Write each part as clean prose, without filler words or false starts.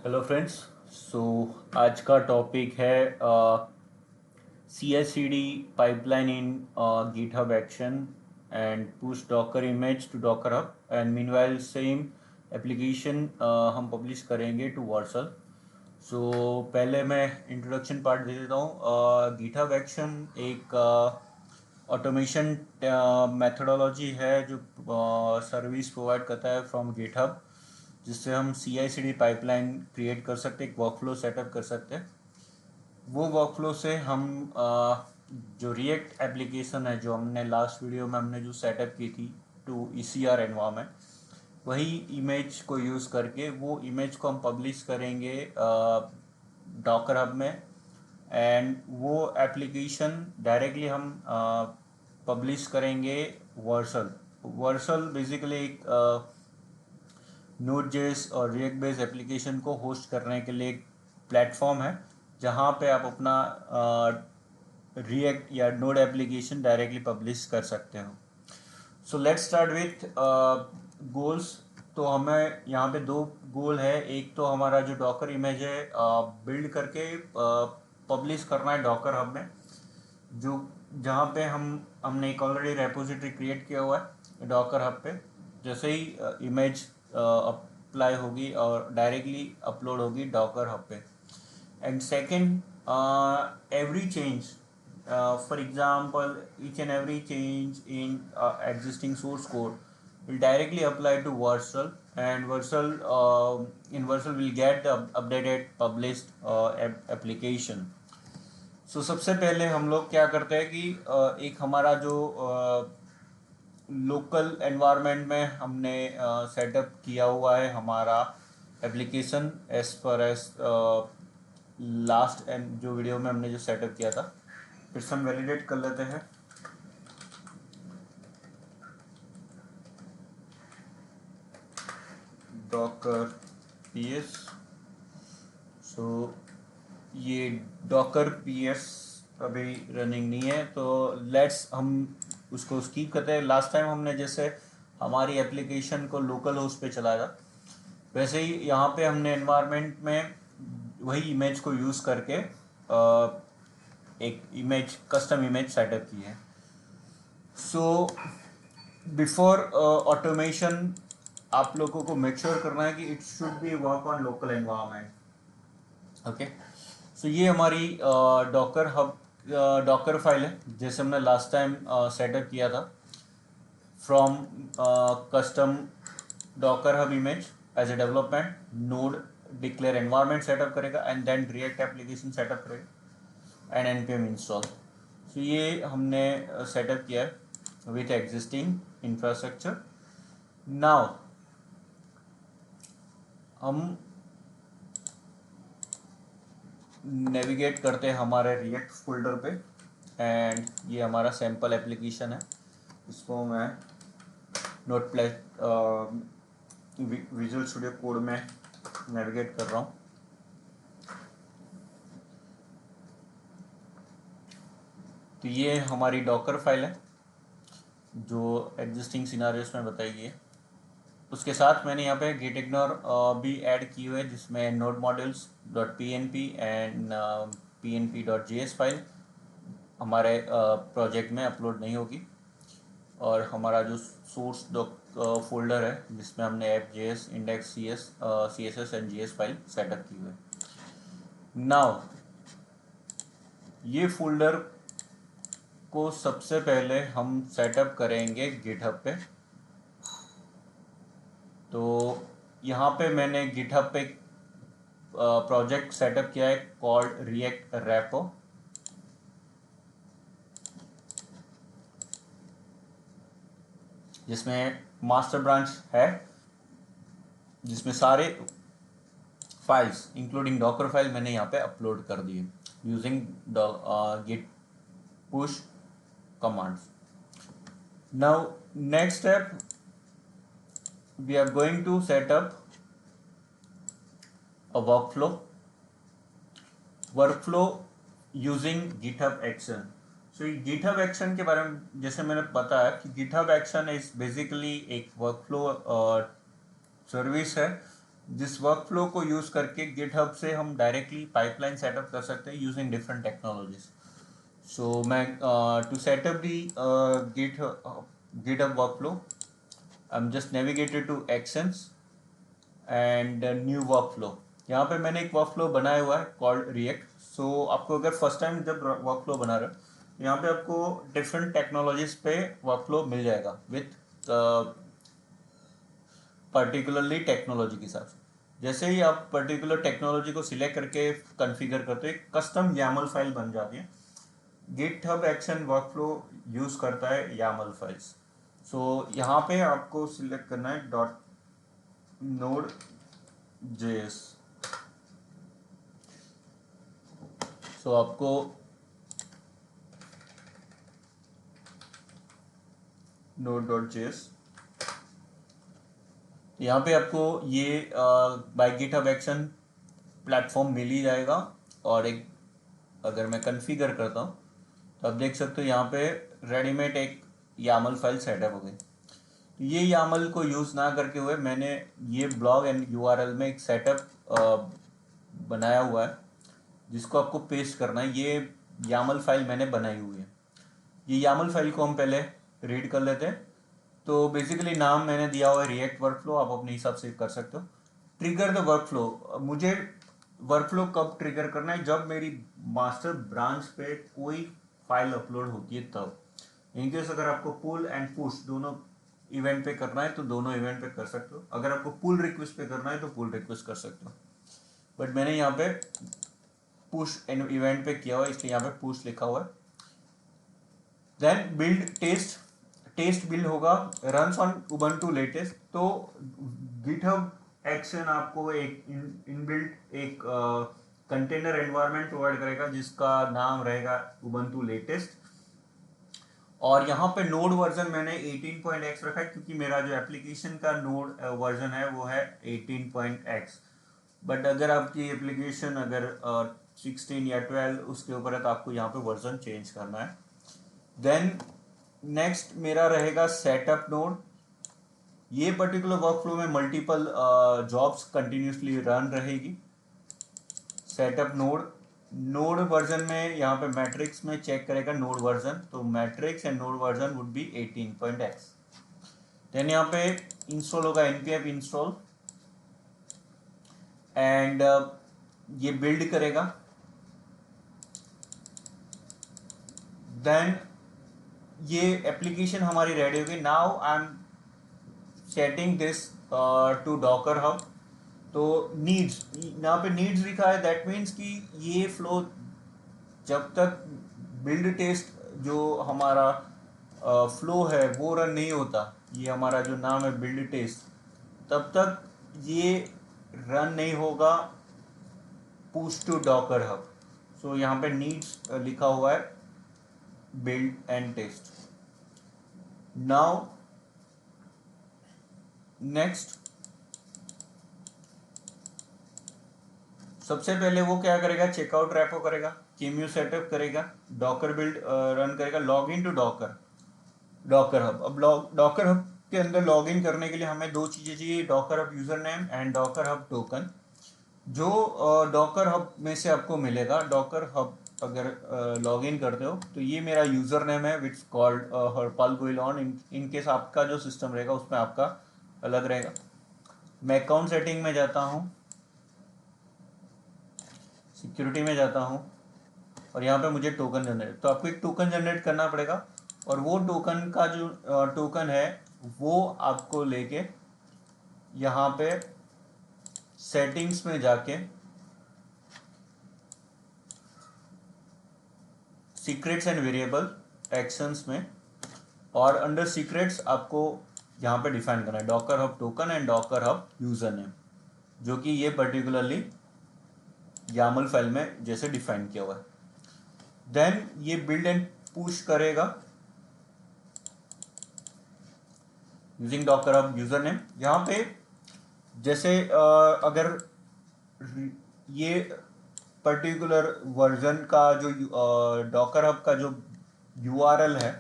Hello friends. सो आज का topic है CI/CD pipeline in GitHub action and push Docker image to Docker Hub and meanwhile same application हम publish करेंगे to Vercel. सो पहले मैं introduction part दे देता हूँ। GitHub एक्शन एक ऑटोमेशन मेथोडोलॉजी है जो सर्विस प्रोवाइड करता है फ्रॉम GitHub, जिससे हम CI/CD पाइपलाइन क्रिएट कर सकते हैं, एक वर्कफ्लो सेटअप कर सकते हैं। वो वर्कफ्लो से हम जो रिएक्ट एप्लीकेशन है जो हमने लास्ट वीडियो में हमने जो सेटअप की थी टू ECR एनवायरनमेंट, वही इमेज को यूज़ करके वो इमेज को हम पब्लिश करेंगे डॉकर हब में। एंड वो एप्लीकेशन डायरेक्टली हम पब्लिश करेंगे वर्सल। वर्सल बेसिकली एक नोड जेएस और रिएक्ट बेस्ड एप्लीकेशन को होस्ट करने के लिए एक प्लेटफॉर्म है जहाँ पे आप अपना रिएक्ट या नोड एप्लीकेशन डायरेक्टली पब्लिश कर सकते हो। So let's start with goals. तो हमें यहाँ पे दो गोल है। एक तो हमारा जो डॉकर इमेज है बिल्ड करके पब्लिश करना है डॉकर हब में, जो जहाँ पे हमने एक ऑलरेडी रेपोजिटरी क्रिएट किया हुआ है डॉकर हब पे। जैसे ही इमेज अप्लाई होगी और डायरेक्टली अपलोड होगी डॉकर हब पे। And second, every change, for example each and every change in existing source code will directly apply to Vercel, and in Vercel will get the updated published application. So सबसे पहले हम लोग क्या करते हैं कि एक हमारा जो लोकल एनवायरनमेंट में हमने सेटअप किया हुआ है हमारा application as per as last and जो वीडियो में हमने जो सेटअप किया था। फिर से हम वैलिडेट कर लेते हैं। Docker PS. सो ये डॉकर पीएस अभी रनिंग नहीं है, तो लेट्स हम उसको स्किप करते हैं। लास्ट टाइम हमने जैसे हमारी एप्लीकेशन को लोकल होस्ट पे चलाया था, वैसे ही यहाँ पे हमने एनवायरनमेंट में वही इमेज को यूज़ करके एक इमेज कस्टम इमेज सेटअप की है। सो बिफोर ऑटोमेशन आप लोगों को मेक श्योर करना है कि it should be work on local environment. Okay, so ये हमारी डॉकर हब डॉकर फाइल है जैसे हमने लास्ट टाइम सेटअप किया था। From custom Docker hub image as a development node declare environment setup करेगा and then React application setup करेगा and npm install. So ये हमने सेटअप किया है विथ एग्जिस्टिंग इंफ्रास्ट्रक्चर। नाउ हम नेविगेट करते हैं हमारे रिएक्ट फोल्डर पे, एंड ये हमारा सैम्पल एप्लीकेशन है। इसको मैं note plate visual studio code में नेविगेट कर रहा हूँ। तो ये हमारी डॉकर फाइल है जो एग्जिस्टिंग सिनारियोस में बताई गई है। उसके साथ मैंने यहाँ पे गेट इग्नोर भी ऐड की हुई है जिसमें node modules dot pnp and pnp.js file हमारे प्रोजेक्ट में अपलोड नहीं होगी, और हमारा जो सोर्स फोल्डर है जिसमें हमने app.js index css and js file setup की हुई है। नाउ ये फोल्डर को सबसे पहले हम सेटअप करेंगे गिटहब पे। तो यहाँ पे मैंने गिटहब पे प्रोजेक्ट सेटअप किया है कॉल्ड रिएक्ट रेपो। जिसमें मास्टर ब्रांच है जिसमें सारे फाइल्स इंक्लूडिंग डॉकर फाइल मैंने यहाँ पे अपलोड कर दिए using git push commands. Now next step, we are going to set up a workflow using GitHub action. So GitHub action के बारे में जैसे मैंने बताया कि GitHub action इज बेसिकली एक वर्कफ्लो सर्विस है जिस वर्कफ्लो को यूज करके गिटहब से हम डायरेक्टली पाइपलाइन सेटअप कर सकते हैं यूजिंग डिफरेंट टेक्नोलॉजीज. सो मैं to setup the GitHub workflow I am just navigated to actions and new workflow. यहाँ पे मैंने एक वर्कफ्लो बनाया हुआ है कॉल्ड रिएक्ट. सो आपको अगर फर्स्ट टाइम जब वर्कफ्लो बना रहे हो यहाँ पे आपको डिफरेंट टेक्नोलॉजीज पे वर्कफ्लो मिल जाएगा विथ पर्टिकुलरली टेक्नोलॉजी के हिसाब से. जैसे ही आप पर्टिकुलर टेक्नोलॉजी को सिलेक्ट करके कॉन्फ़िगर करते हो एक कस्टम YAML फाइल बन जाती है. गिटहब एक्शन वर्कफ्लो यूज करता है YAML फाइल्स. सो यहाँ पे आपको सिलेक्ट करना है डॉट नोड JS. सो आपको node.js यहाँ पे आपको ये बाय गिटहब एक्शन प्लेटफॉर्म मिल ही जाएगा. और एक अगर मैं कॉन्फ़िगर करता हूँ तो आप देख सकते हो यहाँ पे रेडीमेड एक YAML फाइल सेटअप हो गई. तो ये YAML को यूज़ ना करके हुए मैंने ये ब्लॉग एंड URL में एक सेटअप बनाया हुआ है जिसको आपको पेस्ट करना है. ये YAML फाइल मैंने बनाई हुई है. ये YAML फाइल को हम पहले रीड कर लेते हैं. तो बेसिकली नाम मैंने दिया हुआ है रिएक्ट वर्कफ्लो. आप अपने हिसाब से कर सकते हो. Trigger the workflow. मुझे वर्कफ्लो कब ट्रिगर करना है जब मेरी मास्टर ब्रांच पे कोई फाइल अपलोड होती है तब. इनकेस अगर आपको पुल एंड पुश दोनों इवेंट पे करना है तो दोनों इवेंट पे कर सकते हो. अगर आपको पुल रिक्वेस्ट पे करना है तो पुल रिक्वेस्ट कर सकते हो. बट मैंने यहाँ पे पुश इवेंट पे किया हुआ है इसलिए यहाँ पे पुश लिखा हुआ है. देन बिल्ड टेस्ट बिल्ड होगा रन्स ऑन उबंटू लेटेस्ट. तो गिटहब एक्शन आपको एक इनबिल्ट एक कंटेनर एनवायरनमेंट प्रोवाइड करेगा जिसका नाम रहेगा उबंटू लेटेस्ट. और यहाँ पे नोड वर्जन मैंने 18.x रखा है क्योंकि मेरा जो एप्लीकेशन का नोड वर्जन है वो है 18.x. बट अगर आपकी एप्लीकेशन अगर 16 या 12 उसके ऊपर है तो आपको यहाँ पे वर्जन चेंज करना है. देन नेक्स्ट मेरा रहेगा सेटअप नोड. ये पर्टिकुलर वर्कफ्लो में मल्टीपल जॉब्स कंटिन्यूसली रन रहेगी. सेटअप नोड वर्जन में यहाँ पे मैट्रिक्स में चेक करेगा नोड वर्जन. तो matrix and node version would be 18.x. Then यहाँ पे इंस्टॉल होगा npm इंस्टॉल एंड ये बिल्ड करेगा. देन ये एप्लीकेशन हमारी रेडी होगी. Now I am setting this to Docker Hub. तो नीड्स यहाँ पे नीड्स लिखा है. दैट मीन्स कि ये फ्लो जब तक बिल्ड टेस्ट जो हमारा फ्लो है वो रन नहीं होता, ये हमारा जो नाम है बिल्ड टेस्ट, तब तक ये रन नहीं होगा push to Docker Hub. So यहाँ पे नीड्स लिखा हुआ है build and test. Now next सबसे पहले वो क्या करेगा, चेकआउट रैपो करेगा, केम्यू सेटअप करेगा, डॉकर बिल्ड रन करेगा, log in to Docker Hub. अब डॉकर हब के अंदर लॉग इन करने के लिए हमें दो चीज़ें चाहिए, Docker hub user name and Docker hub token. जो डॉकर हब में से आपको मिलेगा. डॉकर हब अगर लॉग इन करते हो तो ये मेरा यूजर नेम है विच कॉल्ड हरपाल गोइलॉन. इन केस आपका जो सिस्टम रहेगा उसमें आपका अलग रहेगा. मैं अकाउंट सेटिंग में जाता हूँ, सिक्योरिटी में जाता हूँ और यहाँ पे मुझे टोकन जनरेट, तो आपको एक टोकन जनरेट करना पड़ेगा. और वो टोकन का जो टोकन है वो आपको लेके यहाँ पे सेटिंग्स में जाके सीक्रेट्स एंड वेरिएबल एक्शंस में, और अंडर सीक्रेट्स आपको यहाँ पे डिफाइन करना है Docker hub token and Docker hub user name, जो कि ये पर्टिकुलरली YAML फाइल में जैसे डिफाइन किया हुआ है. देन ये बिल्ड एंड पुश करेगा using Docker hub user name. यहाँ पे जैसे अगर ये पर्टिकुलर वर्जन का जो डॉकर हब का जो URL है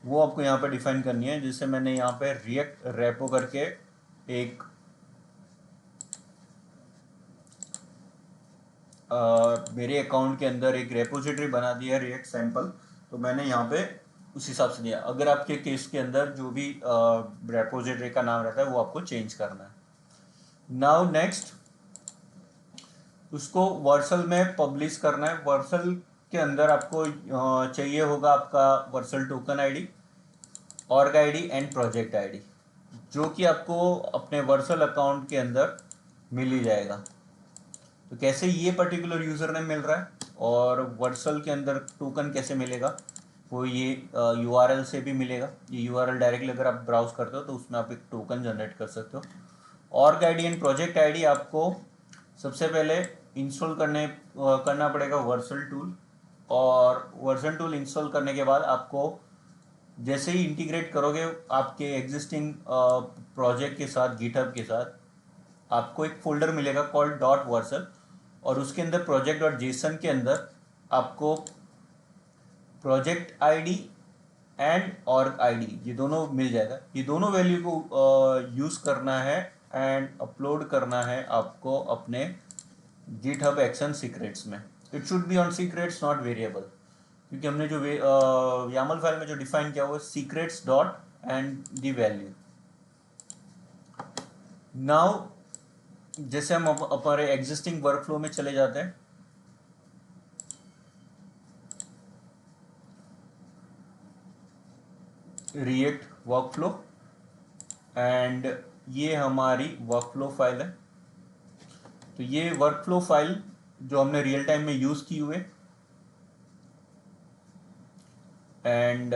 वो आपको यहाँ पे डिफाइन करनी है. जिससे मैंने यहाँ पे रिएक्ट रेपो करके एक मेरे अकाउंट के अंदर एक रेपोजिटरी बना दिया है रिएक्ट सैंपल, तो मैंने यहाँ पे उस हिसाब से दिया। अगर आपके केस के अंदर जो भी रेपोजिटरी का नाम रहता है वो आपको चेंज करना है। नाउ नेक्स्ट, उसको वर्सल में पब्लिश करना है। वर्सल के अंदर आपको चाहिए होगा आपका Vercel token ID, org ID and project ID, जो कि आपको अपने वर्सल अकाउंट के अंदर मिल ही जाएगा। तो कैसे ये पर्टिकुलर यूज़र नेम मिल रहा है और वर्सल के अंदर टोकन कैसे मिलेगा, वो ये URL से भी मिलेगा। ये URL डायरेक्टली अगर आप ब्राउज करते हो तो उसमें आप एक टोकन जनरेट कर सकते हो। Org ID and project ID आपको सबसे पहले इंस्टॉल करना पड़ेगा वर्सल टूल, और वर्सल टूल इंस्टॉल करने के बाद आपको जैसे ही इंटीग्रेट करोगे आपके एग्जिस्टिंग प्रोजेक्ट के साथ, गिटहब के साथ, आपको एक फोल्डर मिलेगा कॉल्ड डॉट वर्सल, और उसके अंदर प्रोजेक्ट डॉट जेसन के अंदर आपको project ID and org ID ये दोनों मिल जाएगा। ये दोनों वैल्यू को यूज़ करना है एंड अपलोड करना है आपको अपने गिटहब एक्शन सीक्रेट्स में। It should be on secrets not variable, क्योंकि हमने जो YAML फाइल में जो डिफाइन किया हुआ है secrets dot and the value. Now जैसे हम हमारे एग्जिस्टिंग वर्कफ्लो में चले जाते हैं, रिएक्ट वर्कफ्लो, एंड ये हमारी वर्कफ्लो फाइल है। तो ये वर्कफ्लो फाइल जो हमने रियल टाइम में यूज़ की हुए, एंड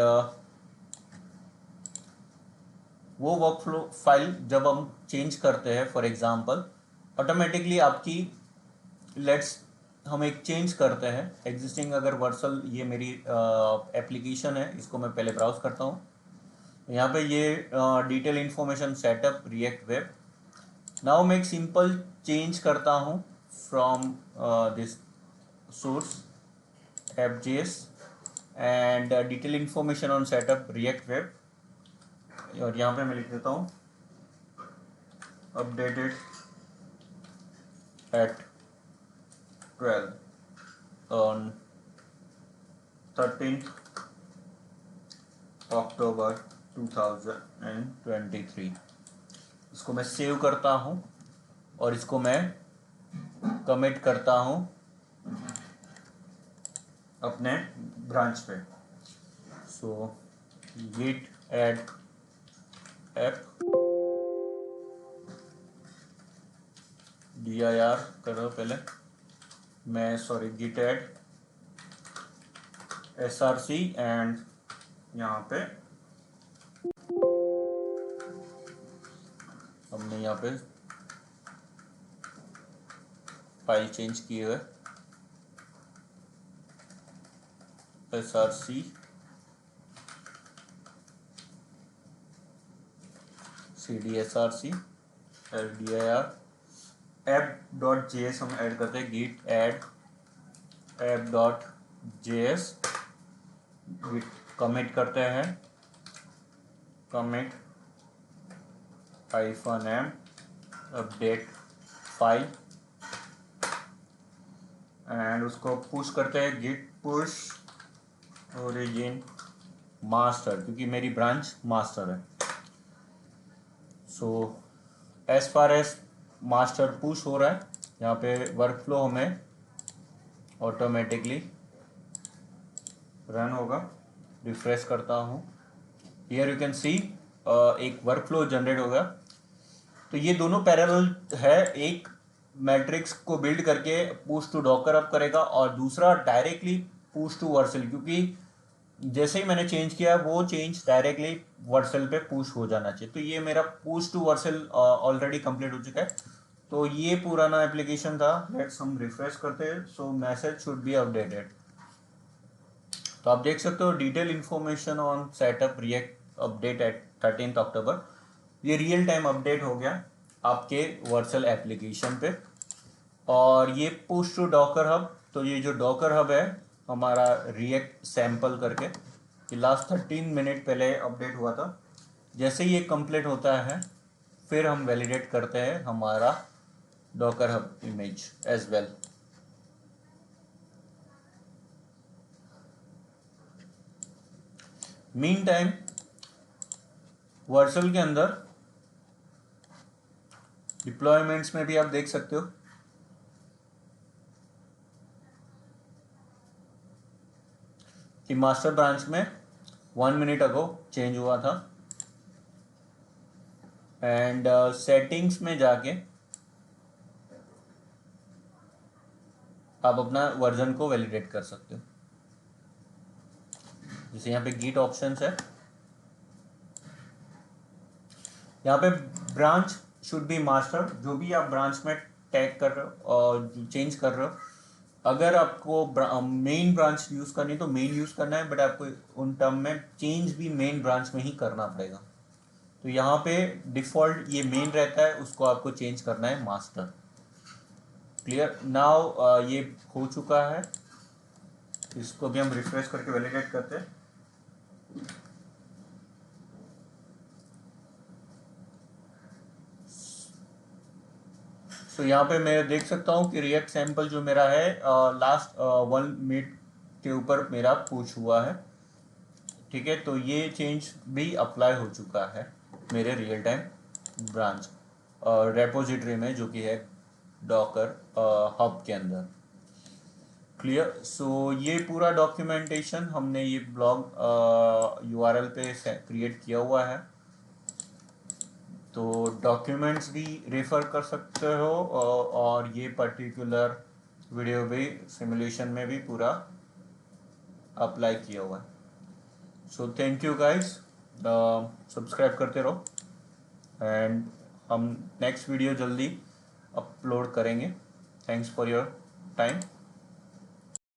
वो वर्कफ्लो फाइल जब हम चेंज करते हैं, फॉर एग्जांपल ऑटोमेटिकली आपकी हम एक चेंज करते हैं एग्जिस्टिंग, अगर वर्सल ये मेरी एप्लीकेशन है, इसको मैं पहले ब्राउज करता हूँ। यहाँ पे ये detail information setup react web. Now मैं एक सिंपल चेंज करता हूँ from this source app.js and detail information on setup react web, और यहाँ पे मैं लिख देता हूँ updated eight 12 on 13th October 2023। इसको मैं सेव करता हूँ और इसको मैं कमिट करता हूँ अपने ब्रांच पे। सो git add app dir करो पहले, मैं sorry git add src, and यहाँ पे हमने यहाँ पे फाइल चेंज किए हुए src cd src ldir app.js हम ऐड करते हैं, git add app.js, git commit करते हैं, commit -m update file, and उसको पुश करते हैं git push origin मास्टर, क्योंकि मेरी ब्रांच मास्टर है। So as far as master push हो रहा है, यहाँ पे वर्कफ्लो हमें ऑटोमेटिकली रन होगा। रिफ्रेश करता हूँ, हियर यू कैन सी एक वर्कफ्लो जनरेट होगा। तो ये दोनों पैरेलल है, एक मैट्रिक्स को बिल्ड करके पुश टू डॉकर अप करेगा और दूसरा डायरेक्टली पुश टू वर्सल, क्योंकि जैसे ही मैंने चेंज किया वो चेंज डायरेक्टली वर्सल पे पुश हो जाना चाहिए। तो ये मेरा push to Vercel already complete हो चुका है। तो ये पुराना एप्लीकेशन था, लेट्स हम रिफ्रेश करते हैं। So message should be updated. तो आप देख सकते हो detail information on setup React update at 13th October. ये रियल टाइम अपडेट हो गया आपके वर्सल एप्लीकेशन पे। और ये पुश टू डॉकर हब, तो ये जो डॉकर हब है हमारा रिएक्ट सैंपल करके, ये लास्ट 13 मिनट पहले अपडेट हुआ था। जैसे ही ये कंप्लीट होता है फिर हम वैलिडेट करते हैं हमारा Docker hub image as well. Mean time Vercel के अंदर डिप्लॉयमेंट्स में भी आप देख सकते हो कि मास्टर ब्रांच में 1 मिनट अगो चेंज हुआ था। एंड सेटिंग्स में जाके आप अपना वर्जन को वैलिडेट कर सकते हो। जैसे यहाँ पे गिट ऑप्शंस है, यहाँ पे ब्रांच शुड बी मास्टर, जो भी आप ब्रांच में टैग कर रहे हो और चेंज कर रहे हो, अगर आपको मेन ब्रांच यूज करनी तो मेन यूज करना है, बट आपको उन टर्म में चेंज भी मेन ब्रांच में ही करना पड़ेगा। तो यहाँ पे डिफॉल्ट ये मेन रहता है, उसको आपको चेंज करना है मास्टर। क्लियर नाउ, ये हो चुका है। इसको भी हम रिफ्रेश करके वैलिडेट करते हैं। तो यहाँ पे मैं देख सकता हूँ कि रिएक्ट सैंपल जो मेरा है लास्ट 1 मिनट के ऊपर मेरा पुश हुआ है। ठीक है, तो ये चेंज भी अप्लाई हो चुका है मेरे रियल टाइम ब्रांच रेपोजिटरी में, जो कि है डॉकर हब के अंदर। क्लियर। सो ये पूरा डॉक्यूमेंटेशन हमने ये ब्लॉग यूआरएल पे क्रिएट किया हुआ है, तो डॉक्यूमेंट्स भी रेफर कर सकते हो और ये पर्टिकुलर वीडियो भी सिमुलेशन में भी पूरा अप्लाई किया हुआ है। So thank you guys, subscribe करते रहो एंड हम नेक्स्ट वीडियो जल्दी अपलोड करेंगे। Thanks for your time.